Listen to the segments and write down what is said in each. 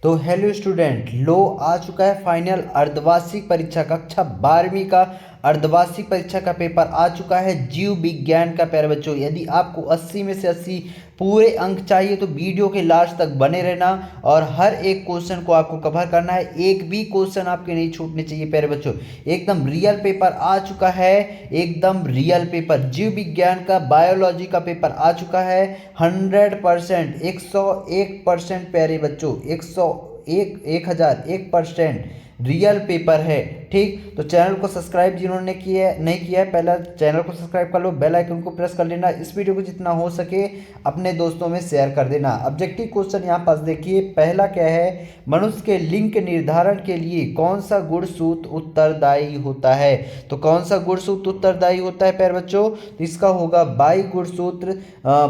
तो hello student, लो आ चुका है फाइनल अर्धवार्षिक परीक्षा कक्षा 12वीं का अर्धवार्षिक परीक्षा का पेपर आ चुका है जीव विज्ञान का। प्यारे बच्चों, यदि आपको 80 में से 80 पूरे अंक चाहिए तो वीडियो के लास्ट तक बने रहना और हर एक क्वेश्चन को आपको कवर करना है। एक भी क्वेश्चन आपके नहीं छूटने चाहिए। प्यारे बच्चों, एकदम रियल पेपर आ चुका है, एकदम रियल पेपर जीव विज्ञान का, बायोलॉजी का पेपर आ चुका है 100%, 101%। प्यारे बच्चों, 1001% रियल पेपर है। ठीक, तो चैनल को सब्सक्राइब जिन्होंने किया नहीं किया है, पहला चैनल को सब्सक्राइब कर लो, बेल आइकन को प्रेस कर लेना, इस वीडियो को जितना हो सके अपने दोस्तों में शेयर कर देना। ऑब्जेक्टिव क्वेश्चन यहाँ पास देखिए, पहला क्या है, मनुष्य के लिंग के निर्धारण के लिए कौन सा गुणसूत्र उत्तरदायी होता है। तो कौन सा गुणसूत्र उत्तरदायी होता है प्यारे बच्चों, तो इसका होगा बाई गुणसूत्र।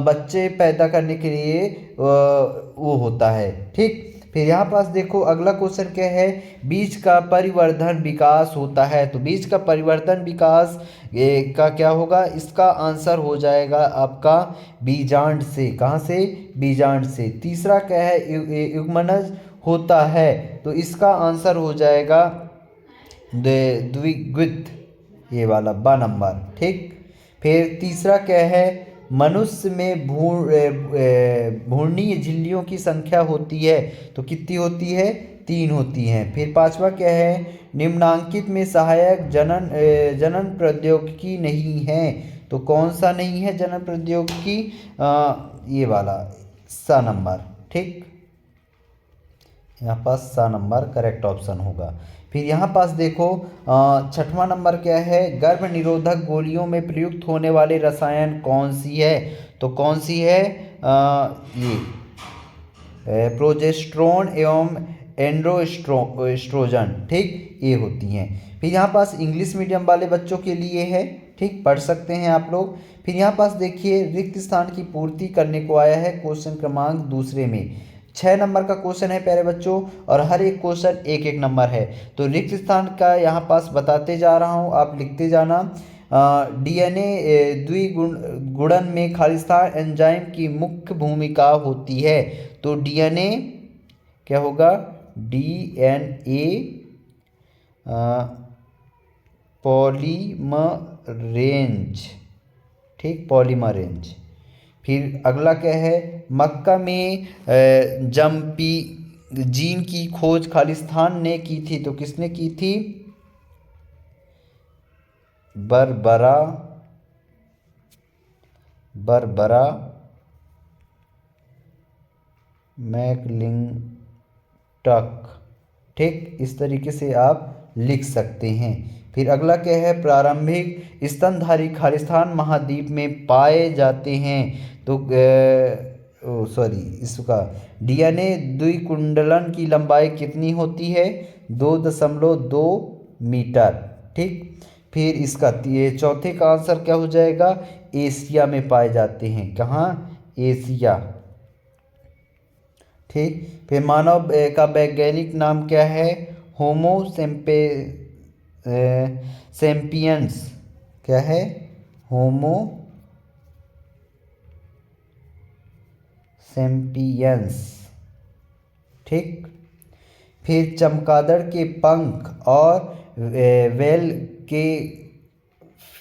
बच्चे पैदा करने के लिए वो होता है। ठीक, फिर यहाँ पास देखो अगला क्वेश्चन क्या है, बीज का परिवर्धन विकास होता है। तो बीज का परिवर्धन विकास का क्या होगा, इसका आंसर हो जाएगा आपका बीजांड से। कहाँ से? बीजांड से। तीसरा क्या है, युग्मनज होता है, तो इसका आंसर हो जाएगा द्विगुत, ये वाला बा नंबर। ठीक, फिर तीसरा क्या है, मनुष्य में भ्रूणीय झिल्लियों की संख्या होती है, तो कितनी होती है? 3 होती हैं। फिर पांचवा क्या है, निम्नांकित में सहायक जनन प्रौद्योगिकी नहीं है, तो कौन सा नहीं है जनन प्रौद्योगिकी? ये वाला सा नंबर। ठीक, यहाँ पास सा नंबर करेक्ट ऑप्शन होगा। फिर यहाँ पास देखो छठवां नंबर क्या है, गर्भ निरोधक गोलियों में प्रयुक्त होने वाले रसायन कौन सी है। तो कौन सी है? ये प्रोजेस्ट्रोन एवं एंड्रोस्ट्रोजन। ठीक, ये होती हैं। फिर यहाँ पास इंग्लिश मीडियम वाले बच्चों के लिए है, ठीक, पढ़ सकते हैं आप लोग। फिर यहाँ पास देखिए रिक्त स्थान की पूर्ति करने को आया है क्वेश्चन क्रमांक दूसरे में। 6 नंबर का क्वेश्चन है प्यारे बच्चों, और हर एक क्वेश्चन एक एक नंबर है। तो रिक्त स्थान का यहाँ पास बताते जा रहा हूँ, आप लिखते जाना। डीएनए द्विगुणन में खालिस्तान एंजाइम की मुख्य भूमिका होती है। तो डीएनए क्या होगा? डीएनए पॉलीमरेंज। ठीक, पॉलीमरेंज। फिर अगला क्या है, मक्का में जम्पी जीन की खोज खालिस्तान ने की थी, तो किसने की थी? बरबरा मैकलिंटक। ठीक, इस तरीके से आप लिख सकते हैं। फिर अगला क्या है, प्रारंभिक स्तनधारी खालिस्तान महाद्वीप में पाए जाते हैं। तो इसका डीएनए द्विकुंडलन की लंबाई कितनी होती है? 2.2 मीटर। ठीक, फिर इसका ये चौथे का आंसर क्या हो जाएगा? एशिया में पाए जाते हैं। कहाँ? एशिया। ठीक, फिर मानव का वैज्ञानिक नाम क्या है? होमो सेम्पियंस। क्या है? होमो सेम्पियंस। ठीक, फिर चमगादड़ के पंख और वेल के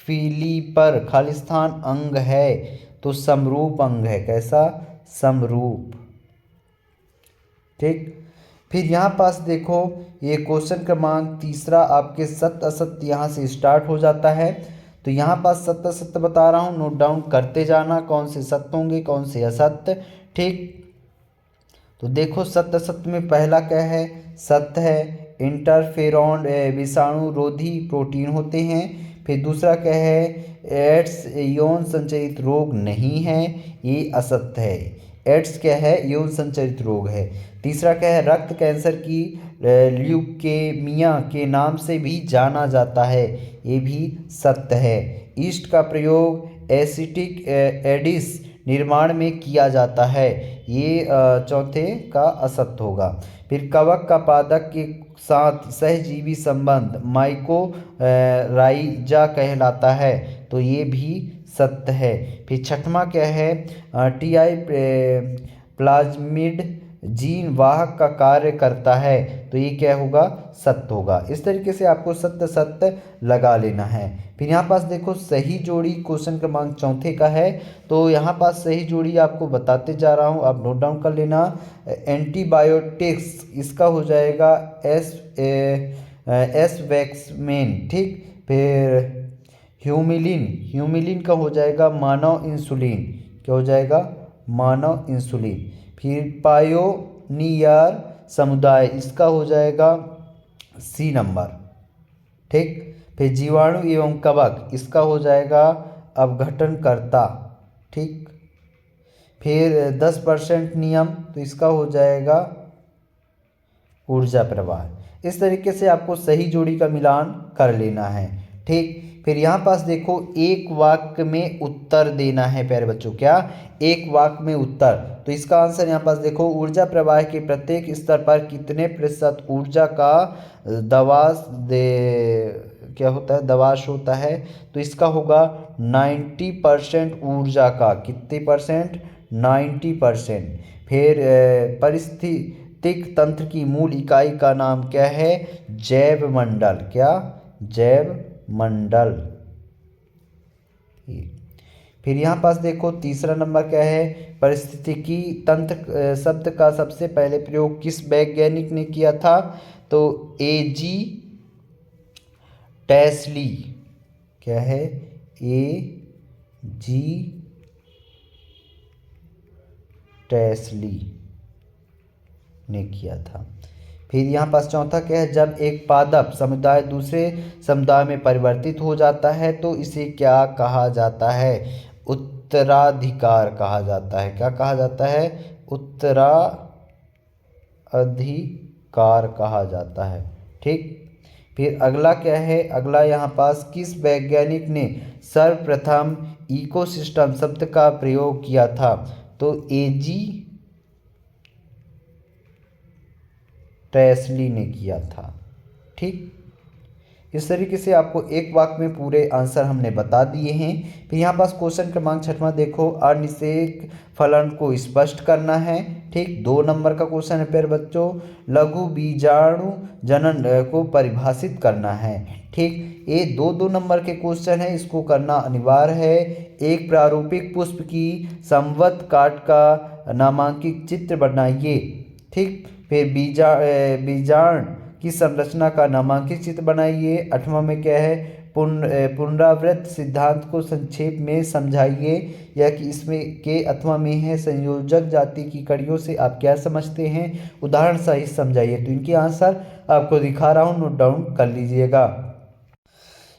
फिलीपर खालिस्तान अंग है, तो समरूप अंग है। कैसा? समरूप। ठीक, फिर यहाँ पास देखो ये क्वेश्चन क्रमांक तीसरा आपके सत्य असत्य यहाँ से स्टार्ट हो जाता है। तो यहाँ पास सत्य असत्य बता रहा हूँ, नोट डाउन करते जाना, कौन से सत्य होंगे कौन से असत्य। ठीक, तो देखो सत्य असत्य में पहला क्या है, सत्य है इंटरफेरॉन विषाणु रोधी प्रोटीन होते हैं। फिर दूसरा क्या है, एड्स यौन संचरित रोग नहीं है, ये असत्य है। एड्स क्या है? यौन संचरित रोग है। तीसरा क्या है, रक्त कैंसर की ल्यूकेमिया के नाम से भी जाना जाता है, ये भी सत्य है। ईस्ट का प्रयोग एसिटिक एडिस निर्माण में किया जाता है, ये चौथे का असत्य होगा। फिर कवक का पादप के साथ सहजीवी संबंध माइकोराइजा कहलाता है, तो ये भी सत्य है। फिर छठवां क्या है, टीआई प्लाज्मिड जीन वाहक का कार्य करता है, तो ये क्या होगा, सत्य होगा। इस तरीके से आपको सत्य सत्य लगा लेना है। फिर यहाँ पास देखो सही जोड़ी क्वेश्चन क्रमांक चौथे का है, तो यहाँ पास सही जोड़ी आपको बताते जा रहा हूँ, आप नोट डाउन कर लेना। एंटीबायोटिक्स इसका हो जाएगा एस वैक्समेन, ठीक। फिर ह्यूमिलिन का हो जाएगा मानव इंसुलिन, क्या हो जाएगा, मानव इंसुलिन। फिर पायोनियर समुदाय इसका हो जाएगा सी नंबर, ठीक। फिर जीवाणु एवं कवक इसका हो जाएगा अपघटनकर्ता, ठीक। फिर 10% नियम, तो इसका हो जाएगा ऊर्जा प्रवाह। इस तरीके से आपको सही जोड़ी का मिलान कर लेना है, ठीक। फिर यहाँ पास देखो एक वाक्य में उत्तर देना है प्यारे बच्चों, क्या, एक वाक्य में उत्तर। तो इसका आंसर यहाँ पास देखो, ऊर्जा प्रवाह के प्रत्येक स्तर पर कितने प्रतिशत ऊर्जा का क्या होता है, दवाश होता है, तो इसका होगा 90% ऊर्जा का, कितने परसेंट, 90%। फिर पारिस्थितिक तंत्र की मूल इकाई का नाम क्या है, जैव मंडल, क्या, जैव मंडल। फिर यहाँ पास देखो तीसरा नंबर क्या है, पारिस्थितिकी तंत्र शब्द का सबसे पहले प्रयोग किस वैज्ञानिक ने किया था, तो A.G. टेस्ली, क्या है, A.G. टेस्ली ने किया था। फिर यहाँ पास चौथा क्या है, जब एक पादप समुदाय दूसरे समुदाय में परिवर्तित हो जाता है तो इसे क्या कहा जाता है, उत्तराधिकार कहा जाता है, क्या कहा जाता है, उत्तराधिकार कहा जाता है, ठीक। फिर अगला क्या है, अगला यहाँ पास किस वैज्ञानिक ने सर्वप्रथम इकोसिस्टम शब्द का प्रयोग किया था, तो A.G. टेस्ली ने किया था, ठीक। इस तरीके से आपको एक वाक्य में पूरे आंसर हमने बता दिए हैं। फिर यहाँ पास क्वेश्चन क्रमांक 6वां देखो, अनिषेक फलन को स्पष्ट करना है, ठीक। 2 नंबर का क्वेश्चन है प्यारे बच्चों। लघु बीजाणु जनन को परिभाषित करना है, ठीक। ये 2 नंबर के क्वेश्चन है, इसको करना अनिवार्य है। एक प्रारूपिक पुष्प की संवत काट का नामांकित चित्र बनाइए, ठीक। फिर बीजाण की संरचना का नामांकित चित्र बनाइए। 8वां में क्या है, पुनरावृत्त सिद्धांत को संक्षेप में समझाइए, या कि इसमें के अथवा में है संयोजक जाति की कड़ियों से आप क्या समझते हैं, उदाहरण सहित समझाइए। तो इनके आंसर आपको दिखा रहा हूँ, नोट डाउन कर लीजिएगा।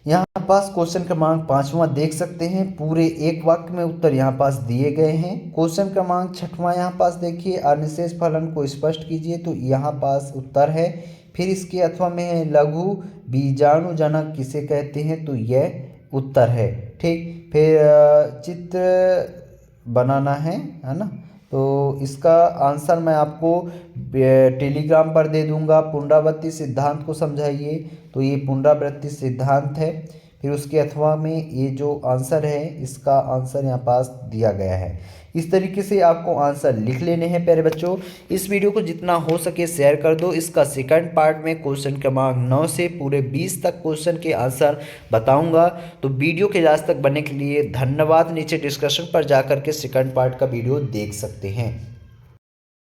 यहाँ पास क्वेश्चन क्रमांक 5वां देख सकते हैं, पूरे एक वाक्य में उत्तर यहाँ पास दिए गए हैं। क्वेश्चन क्रमांक 6वां यहाँ पास देखिए, अनिशेष फलन को स्पष्ट कीजिए, तो यहाँ पास उत्तर है। फिर इसके अथवा में है लघु बीजाणु जनक किसे कहते हैं, तो यह उत्तर है, ठीक। फिर चित्र बनाना है ना, तो इसका आंसर मैं आपको टेलीग्राम पर दे दूंगा। पुनरावृत्ति सिद्धांत को समझाइए, तो ये पुनरावृत्ति सिद्धांत है। फिर उसके अथवा में ये जो आंसर है, इसका आंसर यहाँ पास दिया गया है। इस तरीके से आपको आंसर लिख लेने हैं प्यारे बच्चों। इस वीडियो को जितना हो सके शेयर कर दो। इसका सेकंड पार्ट में क्वेश्चन क्रमांक 9 से पूरे 20 तक क्वेश्चन के आंसर बताऊंगा। तो वीडियो के लास्ट तक बनने के लिए धन्यवाद। नीचे डिस्क्रिप्शन पर जाकर के सेकंड पार्ट का वीडियो देख सकते हैं।